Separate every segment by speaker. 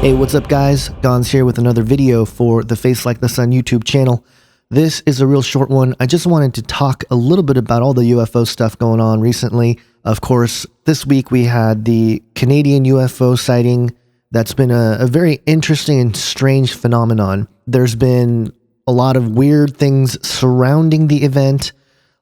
Speaker 1: Hey, what's up guys? Gonz here with another video for the Face Like the Sun YouTube channel. This is a real short one. I just wanted to talk a little bit about all the UFO stuff going on recently. Of course, this week we had the Canadian UFO sighting. That's been a very interesting and strange phenomenon. There's been a lot of weird things surrounding the event.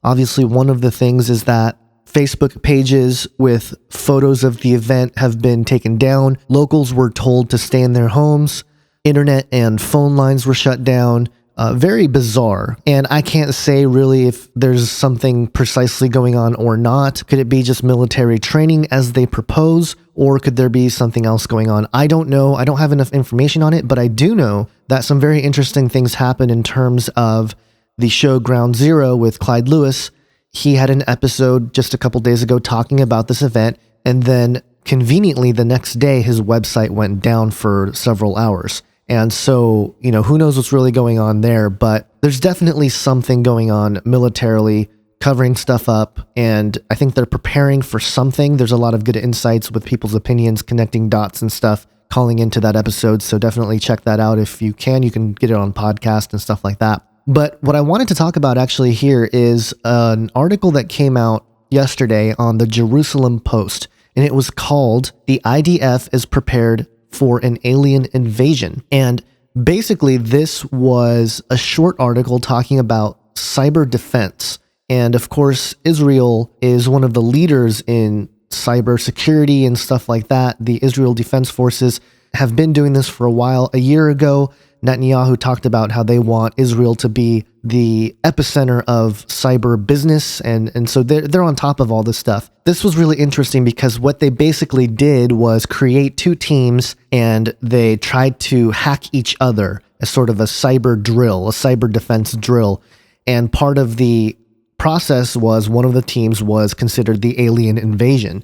Speaker 1: Obviously, one of the things is that Facebook pages with photos of the event have been taken down. Locals were told to stay in their homes. Internet and phone lines were shut down. Very bizarre. And I can't say really if there's something precisely going on or not. Could it be just military training as they propose? Or could there be something else going on? I don't know. I don't have enough information on it, but I do know that some very interesting things happen in terms of the show Ground Zero with Clyde Lewis. He had an episode just a couple days ago talking about this event, and then conveniently the next day his website went down for several hours. And so, who knows what's really going on there, but there's definitely something going on militarily, covering stuff up, and I think they're preparing for something. There's a lot of good insights with people's opinions, connecting dots and stuff, calling into that episode, so definitely check that out if you can. You can get it on podcast and stuff like that. But what I wanted to talk about actually here is an article that came out yesterday on the Jerusalem Post, and it was called "The IDF is Prepared for an Alien Invasion." And basically this was a short article talking about cyber defense. And of course, Israel is one of the leaders in cyber security and stuff like that. The Israel Defense Forces have been doing this for a while. A year ago, Netanyahu talked about how they want Israel to be the epicenter of cyber business, and so they're on top of all this stuff. This was really interesting because what they basically did was create two teams, and they tried to hack each other as sort of a cyber drill, a cyber defense drill. And part of the process was one of the teams was considered the alien invasion.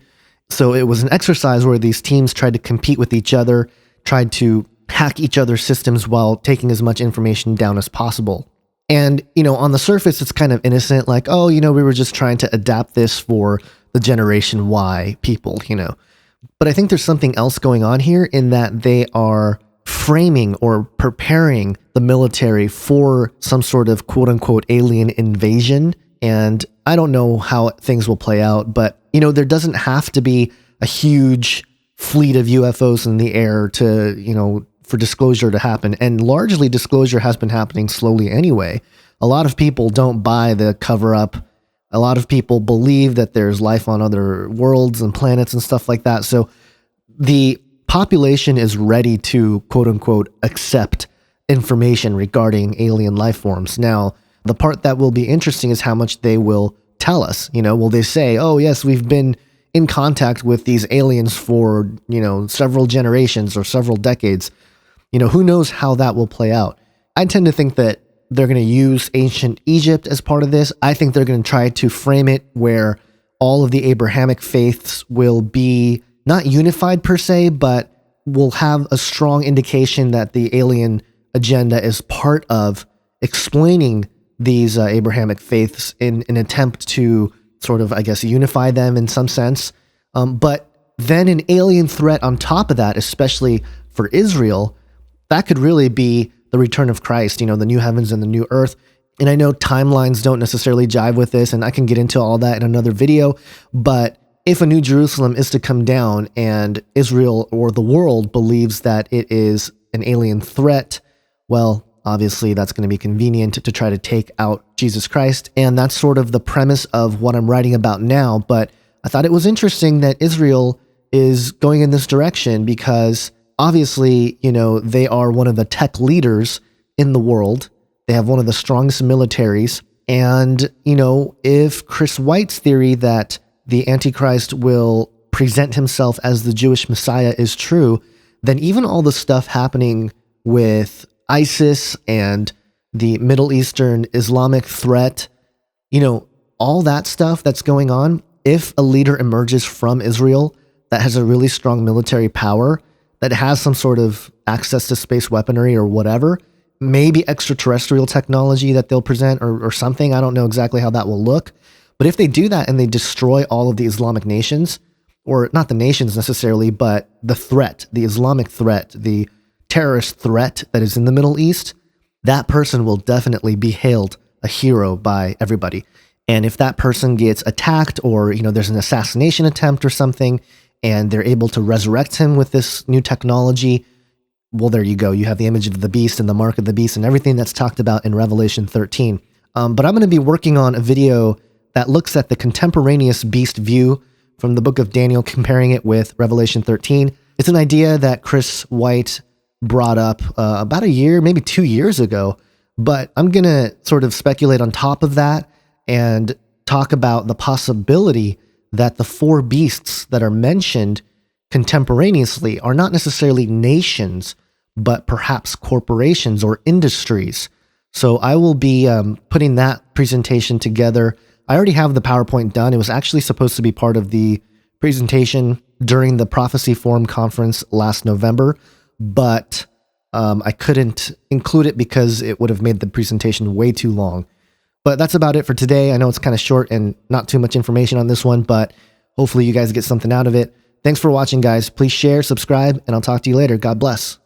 Speaker 1: So it was an exercise where these teams tried to compete with each other, tried to hack each other's systems while taking as much information down as possible. And, on the surface, it's kind of innocent, like, oh, we were just trying to adapt this for the Generation Y people, But I think there's something else going on here in that they are framing or preparing the military for some sort of quote-unquote alien invasion. And I don't know how things will play out, but, there doesn't have to be a huge fleet of UFOs in the air to, for disclosure to happen. And largely disclosure has been happening slowly anyway. A lot of people don't buy the cover up. A lot of people believe that there's life on other worlds and planets and stuff like that. So the population is ready to quote unquote accept information regarding alien life forms. Now, the part that will be interesting is how much they will tell us. Will they say, oh yes, we've been in contact with these aliens for, several generations or several decades. Who knows how that will play out. I tend to think that they're going to use ancient Egypt as part of this. I think they're going to try to frame it where all of the Abrahamic faiths will be not unified per se, but will have a strong indication that the alien agenda is part of explaining these Abrahamic faiths in an attempt to sort of, I guess, unify them in some sense. But then an alien threat on top of that, especially for Israel, that could really be the return of Christ, the new heavens and the new earth. And I know timelines don't necessarily jive with this, and I can get into all that in another video, but if a new Jerusalem is to come down and Israel or the world believes that it is an alien threat, well, obviously that's going to be convenient to try to take out Jesus Christ. And that's sort of the premise of what I'm writing about now. But I thought it was interesting that Israel is going in this direction because obviously, they are one of the tech leaders in the world. They have one of the strongest militaries. And, if Chris White's theory that the Antichrist will present himself as the Jewish Messiah is true, then even all the stuff happening with ISIS and the Middle Eastern Islamic threat, all that stuff that's going on, if a leader emerges from Israel that has a really strong military power, that has some sort of access to space weaponry or whatever, maybe extraterrestrial technology that they'll present or something. I don't know exactly how that will look. But if they do that and they destroy all of the Islamic nations, or not the nations necessarily, but the threat, the Islamic threat, the terrorist threat that is in the Middle East, that person will definitely be hailed a hero by everybody. And if that person gets attacked, or there's an assassination attempt or something, and they're able to resurrect him with this new technology, well, there you go. You have the image of the beast and the mark of the beast and everything that's talked about in Revelation 13. But I'm going to be working on a video that looks at the contemporaneous beast view from the book of Daniel, comparing it with Revelation 13. It's an idea that Chris White brought up about a year, maybe 2 years ago. But I'm going to sort of speculate on top of that and talk about the possibility that the four beasts that are mentioned contemporaneously are not necessarily nations, but perhaps corporations or industries. So I will be putting that presentation together. I already have the PowerPoint done. It was actually supposed to be part of the presentation during the Prophecy Forum conference last November, but I couldn't include it because it would have made the presentation way too long. But that's about it for today. I know it's kind of short and not too much information on this one, but hopefully you guys get something out of it. Thanks for watching, guys. Please share, subscribe, and I'll talk to you later. God bless.